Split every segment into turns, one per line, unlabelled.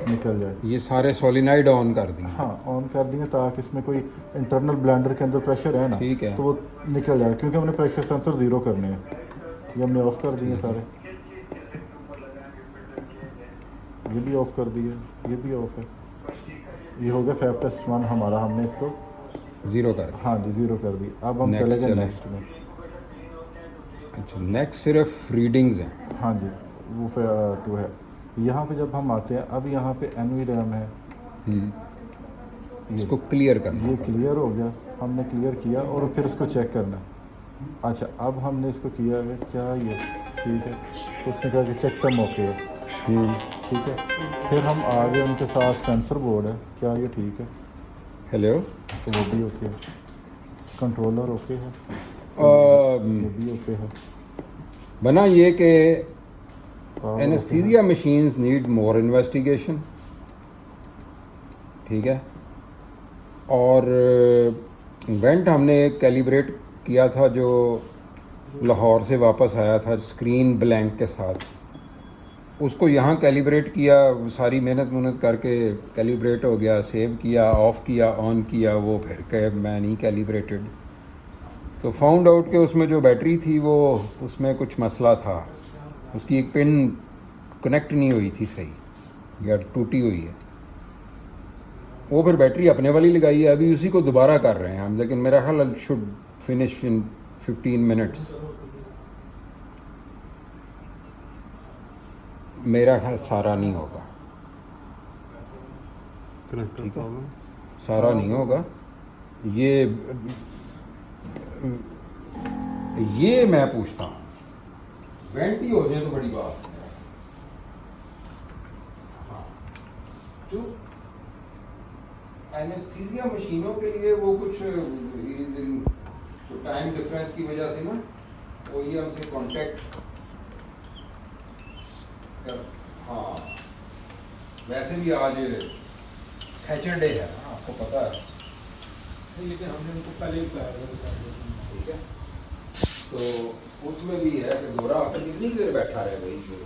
निकल जाए।
ये सारे सोलिनाइड ऑन कर दिए।
हाँ ऑन कर दिए ताकि इसमें कोई इंटरनल ब्लेंडर के अंदर प्रेशर है ना,
ठीक है।
तो वो निकल जाए, क्योंकि हमने प्रेशर सेंसर ज़ीरो करने हैं। ये हमने ऑफ़ कर दिए सारे, ये भी ऑफ़ कर दिए, ये भी ऑफ़ है। ये हो गया फैब टेस्ट 1 हमारा, हमने इसको
ज़ीरो कर दिया।
हाँ जी ज़ीरो कर दी। अब हम
Next
चले गए
चलें।
नेक्स्ट में।
अच्छा, नेक्स्ट सिर्फ रीडिंग्स हैं।
हाँ जी वो 2 है। यहाँ पे जब हम आते हैं, अब यहाँ पे NVRAM है,
इसको क्लियर करना
ये
पड़ेगा।
क्लियर हो गया, हमने क्लियर किया और फिर इसको चेक करना। अच्छा अब हमने इसको किया है क्या ये ठीक है, तो उसने कहा कि चेक सम ओके है, ठीक है। फिर हम आगे उनके साथ सेंसर बोर्ड है, क्या ये ठीक है,
हेलो।
तो वो भी ओके है। कंट्रोलर ओके है, ये भी ओके है।
बना ये कि
power
anaesthesia machines need more investigation, ठीक है। और वेंट हमने कैलिब्रेट किया था जो लाहौर से वापस आया था स्क्रीन ब्लैंक के साथ, उसको यहाँ कैलिब्रेट किया, सारी मेहनत करके कैलिब्रेट हो गया, सेव किया, ऑफ़ किया, ऑन किया, वो फिर कहे मैं नहीं कैलिब्रेटेड। तो फाउंड आउट कि उसमें जो बैटरी थी वो उसमें कुछ मसला था, उसकी एक पिन कनेक्ट नहीं हुई थी सही या टूटी हुई है। वो फिर बैटरी अपने वाली लगाई है, अभी उसी को दोबारा कर रहे हैं हम, लेकिन मेरा ख्याल शुड फिनिश इन 15 मिनट्स। मेरा ख्याल सारा नहीं होगा, ठीक है, सारा नहीं होगा। ये मैं पूछता हूँ, वेंट ही हो जाए तो बड़ी बात है। हाँ, जो एनेस्थीसिया मशीनों के लिए वो कुछ तो टाइम डिफरेंस की वजह से ना वो ये हमसे कांटेक्ट कर। हाँ वैसे भी आज सैटरडे है ना, आपको पता है,
लेकिन हमने उनको पहले ही बताया था,
ठीक है। तो उसमें भी है कि गोरा आकर कितनी देर बैठा रहे भाई, जो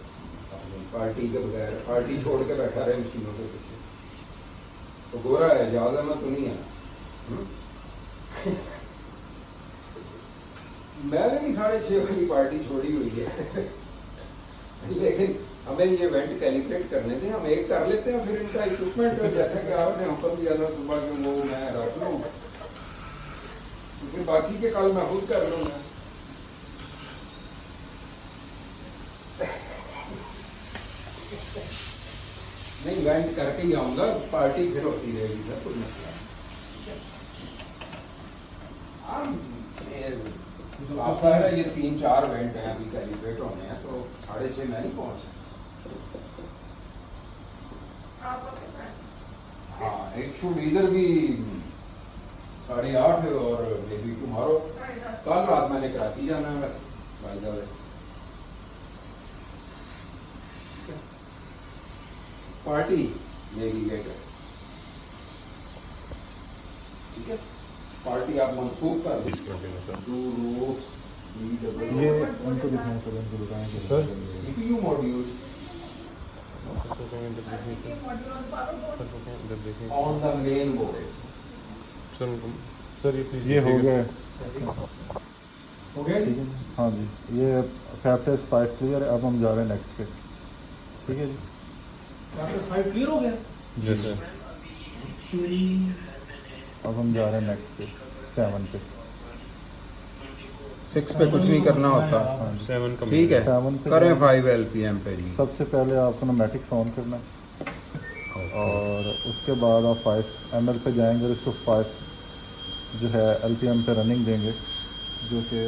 अपनी पार्टी के बगैर पार्टी छोड़ के बैठा रहे मशीनों के पीछे, तो गोरा है, ज़्यादा मत तो नहीं है। मैंने भी 6:30 वाली पार्टी छोड़ी हुई है लेकिन हमें ये इवेंट कैलिब्रेट करने थे, हम एक कर लेते हैं, फिर इनका इक्विपमेंट जैसा कि आपने हुक्म दिया था सुबह के वो मैं रख लूँ, फिर बाकी के कल मैं खुद कर लूँगा। नहीं इवेंट करके ही आऊँगा, पार्टी फिर होती रहेगी सर, कोई मसला नहीं। आप सारा ये 3-4 इवेंट हैं अभी कैलिब्रेट होने हैं, तो 6:30 मैं नहीं पहुँच सकता। हाँ एक शुड इधर भी 8:30 और मे बी टुमारो, कल रात मैंने कराची जाना है बस बाय द वे। पार्टी मेरी लेकर, ठीक है, पार्टी आप मंसूख कर
ये उनको दिखाएं, सर उनको दिखाएंगे sir.
CPU modules on the main board.
Sir
ये हो गया
हो गया
ठीक है। हाँ जी ये फैब टेस्ट 5 क्लियर है। अब हम जा रहे हैं नेक्स्ट पे, ठीक है जी।
चैप्टर 5 क्लियर हो गया।
जैसे अब हम जा रहे हैं नेक्स्ट पे 7 पे।
6 पे कुछ नहीं करना होता,
7 का
ठीक है,
7 पे
करें 5 LPM पे जी।
सबसे पहले आपको नोमैटिक्स ऑन करना है और उसके बाद आप 5 ml पे जाएंगे और इसको 5 जो है LPM पे रनिंग देंगे, जो कि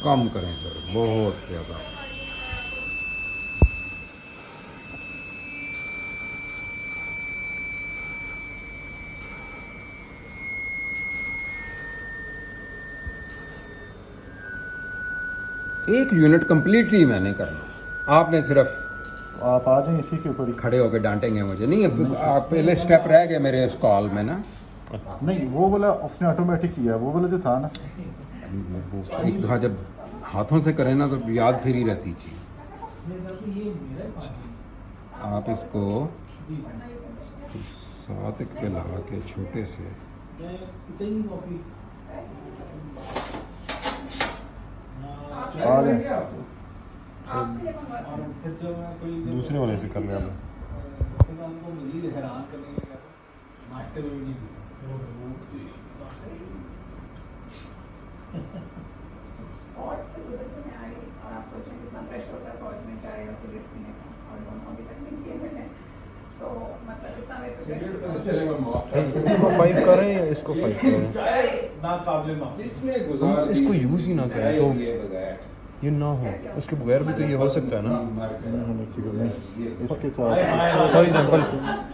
कम करें सर, बहुत ज़्यादा। एक यूनिट कंप्लीटली मैंने करना, आपने सिर्फ
आप आ जाएं इसी के ऊपर ही।
खड़े होकर डांटेंगे मुझे नहीं, आप पहले स्टेप रह गए मेरे इस कॉल में ना।
नहीं वो वाला उसने ऑटोमेटिक किया, वो वाला जो था ना,
एक दफ़ा जब हाथों से करें ना तो याद फिर ही रहती चीज़।
मेरे ख्याल से ये मेरा ही पानी
आप इसको
जी
साथ एक पे लगा के छोटे से
मैं इतनी कॉफी
आ गए।
और फिर जब मैं कोई
दूसरे वाले से कर रहे हैं
फिर मैं उनको मज़ीद हैरान करने के लिए नाश्ते में भी नहीं पीता
फौज से गुजर के मैं आई और आप सोचें कितना प्रेशर होता है फौज में चाय और सिगरेट पीने का और दोनों अभी तक नहीं किए मैंने तो मतलब इतना मेरे को pressure-
चले मैं माफ
इसको फाइव करें या इसको फाइव करें?
चाय ना काबिल माफ
जिसने गुजार
इसको
दी
यूज़ ही ना करें
चाय
तो
लिए बगैर
ये ना हो, उसके बगैर भी तो ये हो सकता है ना।
नहीं होने चाहिए नहीं इसके
हाय, हाय,
साथ
हाय।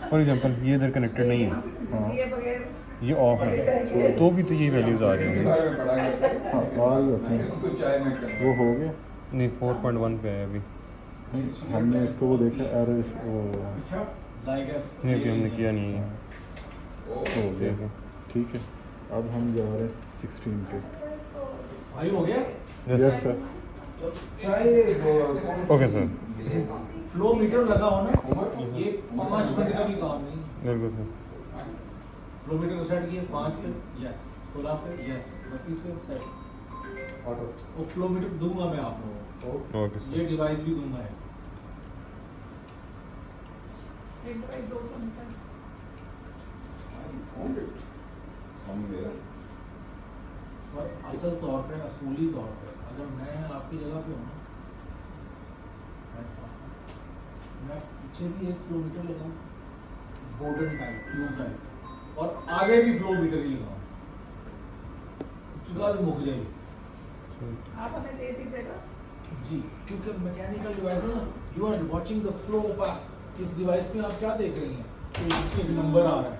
फॉर एग्जांपल ये इधर कनेक्टेड नहीं है,
जिए बगैर
ये ऑफ है, तो भी तो ये वैल्यूज आ रही हैं।
बारे में पढ़ा करते हैं।
हाँ आ रही होती हैं।
उसको चाय में करना।
वो हो गया
नहीं 4.1 पे है अभी।
नहीं, हमने इसको वो देखा एरर वो
लाइक
नहीं अभी हमने किया नहीं है।
हो गया ठीक है। अब हम जा रहे हैं 16 पे।
भाई हो गया
यस सर।
चाय
ओके सर,
फ्लो मीटर लगा हो ना ये 5 मिनट का भी काम नहीं
बिल्कुल सर।
फ्लो मीटर को सेट किए 5 पे यस 16 पे यस 32 पे सेट ऑटो वो फ्लो मीटर दूंगा मैं आप लोगों को
ओके सर।
ये डिवाइस भी दूंगा है
एक डिवाइस 200 मीटर
और असल तौर पे असूली तौर पे अगर मैं आपकी जगह पे हूँ मैं पीछे भी एक फ्लो मीटर लगाऊँ बॉर्डर टाइप ट्यूब टाइप और आगे भी फ्लो मीटर ही लगाऊँ चुका भी मुक जाएगी
आप हमें दे दीजिएगा
जी क्योंकि मैकेनिकल डिवाइस है ना you are watching the flow of इस डिवाइस में आप क्या देख रही हैं कि एक नंबर आ रहा है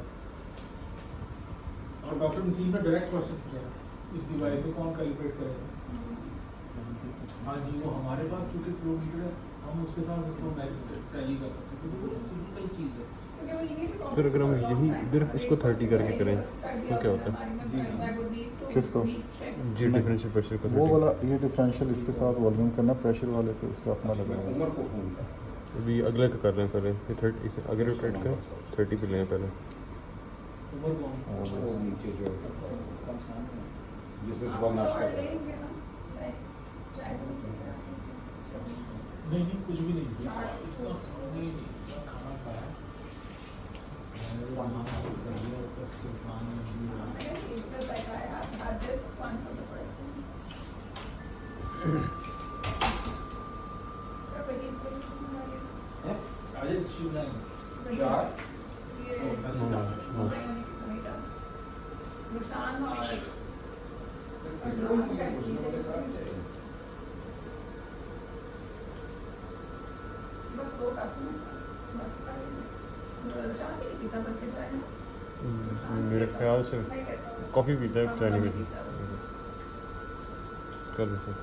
और डॉक्टर नसीम ने डायरेक्ट क्वेश्चन पूछा इस डिवाइस को कौन कैलिब्रेट करेगा हाँ जी वो हमारे पास क्योंकि फ्लो मीटर है हम उसके साथ उसको टैली कर सकते हैं क्योंकि वो फिजिकल चीज़ है
क्योंकि वो ये भी
फिर अगर हम यही इधर इसको 30 करके करें तो क्या होता है?
किसको?
जी डिफरेंशियल प्रेशर को
वो
30।
वाला ये डिफरेंशियल इसके साथ वॉल्यूम करना प्रेशर वाले पे उसका अपना लगाना।
उम्र को फोन कर
अभी अगले का कर रहे हैं पहले, ये 30 इसे अगर रोटेट करें 30 पे लें पहले।
उम्र कौन
वो नीचे जो जिसने सुबह नाश्ता करा
नहीं कुछ भी नहीं नहीं खाना खाया मैंने वो नाश्ता कर लिया उसका सुल्तान
this one for the first one. Sir, waiting for you.
Ajay Shivnath
चार
ये नुकसान और बस दो
मेरे ख्याल से कॉफ़ी पीता है, चाय नहीं पीता। कर दो सर।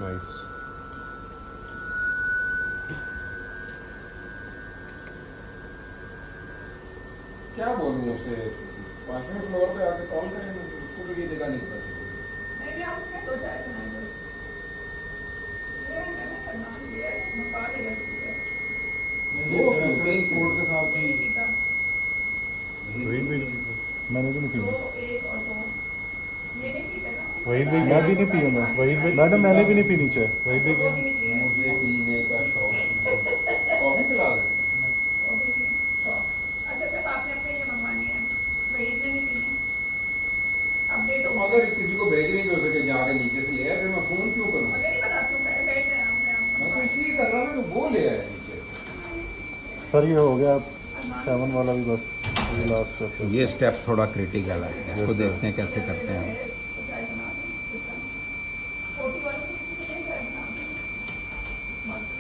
नाइस।
क्या बोलूँ उसे 5वें फ्लोर पे आके कॉल करेंगे उसको तो ये जगह नहीं पता चलेगी।
नहीं आप उसमें दो चाय बनाए दो ये मैंने करना ये मका देगा किसी से
वो कहीं
कोड के साथ
कोई
भी
नहीं पीता
वही भी
मैंने भी नहीं
दो
पीना।
एक और दो ये नहीं पीते ना
वही भी
मैं भी नहीं पीऊंगा।
वही भी
मैडम मैंने भी नहीं पीनी चाय।
वही भी
वो भी नहीं पिए
मुझे पीने का शौक कॉफी पिला दे
वो भी नहीं शौक अच्छा सिर्फ आपने अपने लिए मंगवानी है वही ने नहीं पीनी अपडेट
तो
हो
अगर किसी को भेज नहीं हो सके जाके नीचे से ले आए फिर मैं फोन क्यों करूँ
मुझे नहीं बताती हूँ मैं बैठ रहे हैं
मैं तो इसलिए कर रहा था कि वो ले आए नीचे
सर ये हो गया 7 वाला भी बस ये लास्ट स्टेप।
ये स्टेप थोड़ा क्रिटिकल है इसको देखते हैं कैसे करते हैं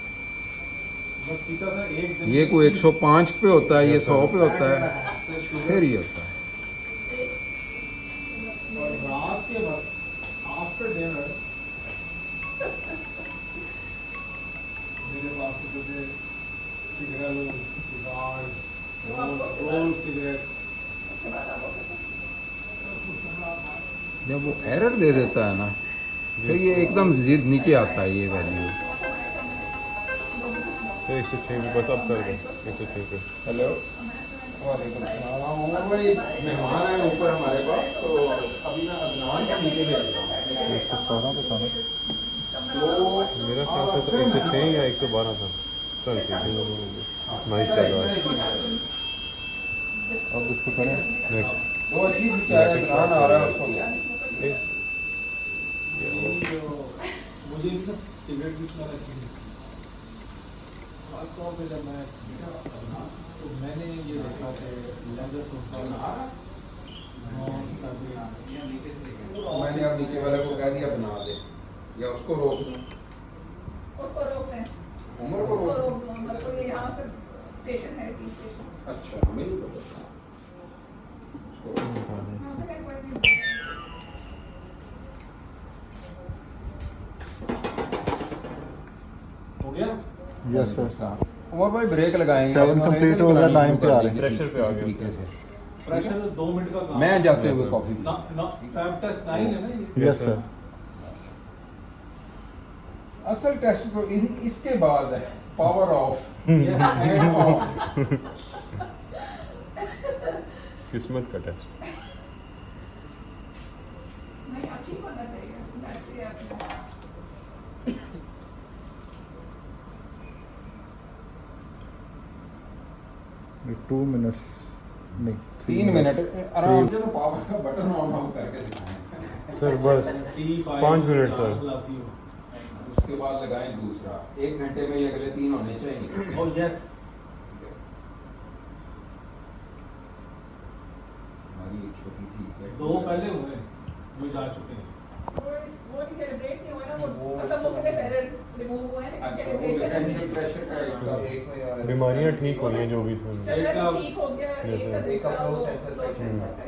बस पीता था एक दिन
ये कोई 105 पे होता है ये 100 पे होता है फिर ये होता है
और रात के वक्त आफ्टर डिनर मेरे पास तो जैसे सिगरेट सिगार रोल सिगरेट
जब वो एरर दे देता है ना तो ये एकदम नीचे आता है ये वैल्यू।
तो 106 पे बस अब कर दो 106 पे।
हेलो वालेकुम सलाम। उमर भाई मेहमान आए ऊपर हमारे पास, तो अभी मैं अदनान के नीचे भेज रहा हूँ।
117 पे था ना?
तो
मेरा ख्याल से तो 106 या 112 था। चल ठीक है, नाइस चल रहा है।
अब इसको करें।
नेक्स्ट
वो अच्छी सी क्या है, अदनान आ रहा है उसको।
मुझे भी ना सिगरेट भी स्मेल अच्छी नहीं लगती। खास तौर पे जब मैं तो मैंने ये देखा कि लेदर सोफा
मैंने अब नीचे वाले को कह दिया बना दे, या उसको रोक दूँ।
उसको रोक दें,
उमर को
उसको
रोक
रोक दो, मतलब तो ये यहाँ पे स्टेशन है, टी स्टेशन।
अच्छा हमें नहीं पता उसको रोक।
हाँ, सेकंड पॉइंट में
हो गया।
Yes sir.
उमर भाई ब्रेक लगाएंगे।
7
उन्होंने
complete
इधर
हो गया,
बनानी
9 पे
शुरू
आ
कर
रहे
दी
हैं।
किसी-
प्रेशर पे आ
किसी
गया
तरीके
उसका।
से।
प्रेशर 2 मिनट का काम।
मैं जाते हुए कॉफी पी
ना ना फैब टेस्ट 9 है ना ये।
Yes sir.
असल टेस्ट तो इसके बाद है, power of
Yes.
End of.
किस्मत का टेस्ट।
नहीं, अब ठीक होना चाहिए, बैटरी अपना।
2 मिनट्स नहीं
3 मिनट आराम से। तो पावर का बटन ऑन ऑफ करके दिखाएं।
सर बस 5 मिनट सर।
उसके बाद लगाएं दूसरा। 1 घंटे में ये अगले 3 होने चाहिए।
Oh yes.
हमारी एक छोटी सी
2 पहले हुए जो जा चुके हैं।
वो नहीं कैलिब्रेट नहीं हुआ ना, वो मतलब मुख्तलिफ एरर्स रिमूव हुए हैं, लेकिन
अच्छा वो
कैलिब्रेशन
डिफरेंशियल प्रेशर का एक में और
बीमारियां ठीक हुई हैं जो भी थी।
चल रहा है,
एक
ठीक हो गया। एक का
एक का
दूसरा
flow
वो
sensor
flow
का-
sensor का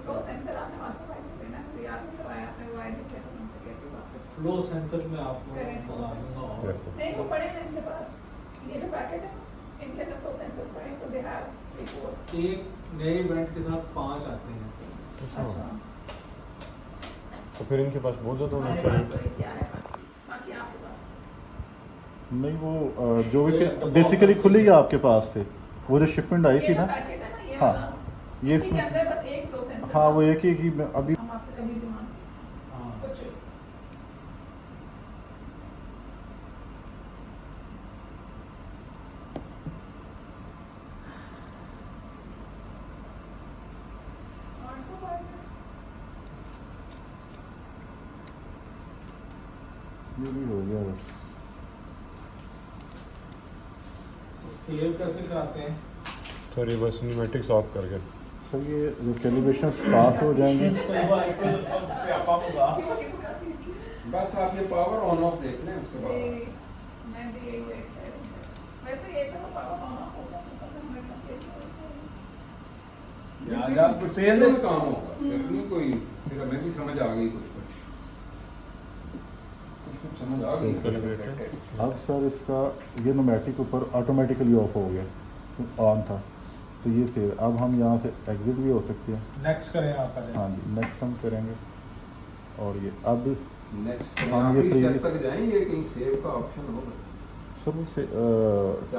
फ्लो सेंसर आपने वास्तव में ऐसे लेना है, तो याद नहीं करवाया आपने, वायर दिखे तो उनसे कहती वापस
फ्लो सेंसर में आपको
करें flow
बता
sensor।
दूंगा। और
Yes, sir.
नहीं, वो पड़े हैं इनके पास, ये जो पैकेट है इनके अंदर फ्लो सेंसर्स पड़े हैं, तो दे हैव रिपोर्ट।
एक नए ब्रांड के साथ 5 आते हैं।
अच्छा, तो फिर इनके पास बहुत ज़्यादा होना
हमारे पास
चाहिए।
तो एक क्या है, बाकी आपके पास
नहीं वो जो भी बेसिकली खुले ही आपके पास थे, वो जो शिपमेंट आई थी
ये जो
ना।
पैकेट है ना, ये
हाँ,
वाला,
ये
इसी के
इसमें
अंदर बस एक फ्लो सेंसर।
हाँ वो एक ही कि मैं अभी
हम आपसे कभी भी मांग सकते
हाँ।
हैं कुछ।
ये भी हो गया बस।
तो सेव कैसे कराते हैं?
सर ये बस न्यूमेटिक्स ऑफ करके।
सर ये जो कैलिब्रेशन पास हो जाएंगे।
बस आप ये पावर ऑन ऑफ देख लें उसके बाद।
मैं भी यही देख रही हूँ। वैसे ये तो पावर ऑन ऑफ होगा, तो हमें
यार
सेल में काम होगा, फिर नहीं कोई, फिर हमें भी समझ आ गई कुछ समझ आ गई।
Calibrated।
अब सर इसका ये नोमैटिक ऊपर ऑटोमेटिकली ऑफ हो गया, ऑन था तो ये सेव। अब हम यहाँ से एग्जिट भी हो सकते हैं।
नेक्स्ट करें आप पहले।
हाँ जी, नेक्स्ट हम करेंगे। और ये अब
नेक्स्ट
हम
हम
ये
ये
previous-
तक जाएंगे, कहीं सेव का ऑप्शन होगा।
सर से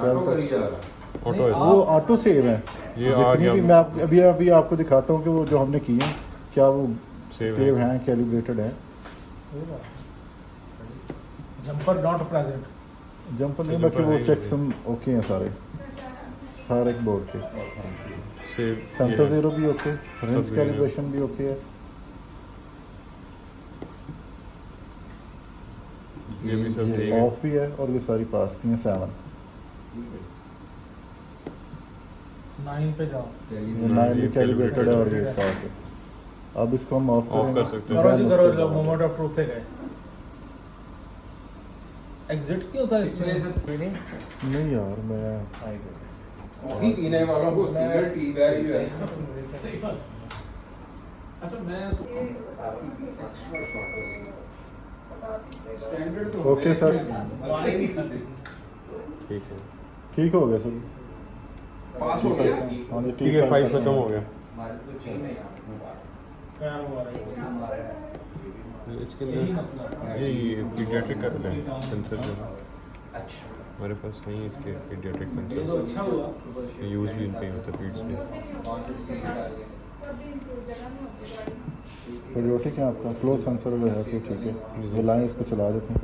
ऑटो करी जा रहा।
ऑटो है।
वो ऑटो सेव है।
ये आ
जितनी
गया।
भी मैं अभी अभी आपको दिखाता हूँ कि वो जो हमने किए हैं क्या वो
Save
सेव
है।
हैं, कैलिब्रेटेड है।
Jumper not present.
जंपर नहीं,
जंपर
बाकी वो
है ही
चेकसम ओके हैं सारे एक बोर्ड के।
सेव
सेंसर जीरो भी ओके, रेंज
सब भी
कैलिब्रेशन भी ओके है।
ये भी सब ठीक है।
ऑफ भी है और ये सारी पास की हैं 7।
9 पे जाओ।
ये
ये
9 भी
calibrated
कैलिब्रेटेड है और ये
है।
पास है। अब इसको हम ऑफ
Off
करेंगे।
कर सकते हैं।
करो जी,
Then
करो
उसके
जब
बाद-
मोमेंट ऑफ ट्रूथ है गए। एग्जिट क्यों होता है
पिछले
इसमें?
से
नहीं यार मैं
कॉफी पीने वालों को सिंगल टी बैग जो है
सही बात। अच्छा मैं
ये
एक्स्ट्रा शॉट लगेगा।
स्टैंडर्ड
स्टैंडर्ड तो
ओके सर।
वाले नहीं खाते।
ठीक है।
ठीक हो गया सर।
पास हो गया।
हाँ जी
ठीक है, 5 खत्म हो गया।
क्या हुआ है?
इसके
यही मसला है।
अंदर ये पीडियाट्रिक का सेंसर जो है
अच्छा
हमारे पास नहीं है इसके पीडियाट्रिक
ये तो
सेंसर
अच्छा हुआ।
यूज़ भी इनका ही होता है फीड्स में।
पीडियाट्रिक है आपका, फ्लो सेंसर अगर है तो ठीक है, वो लाएँ इसको चला देते हैं।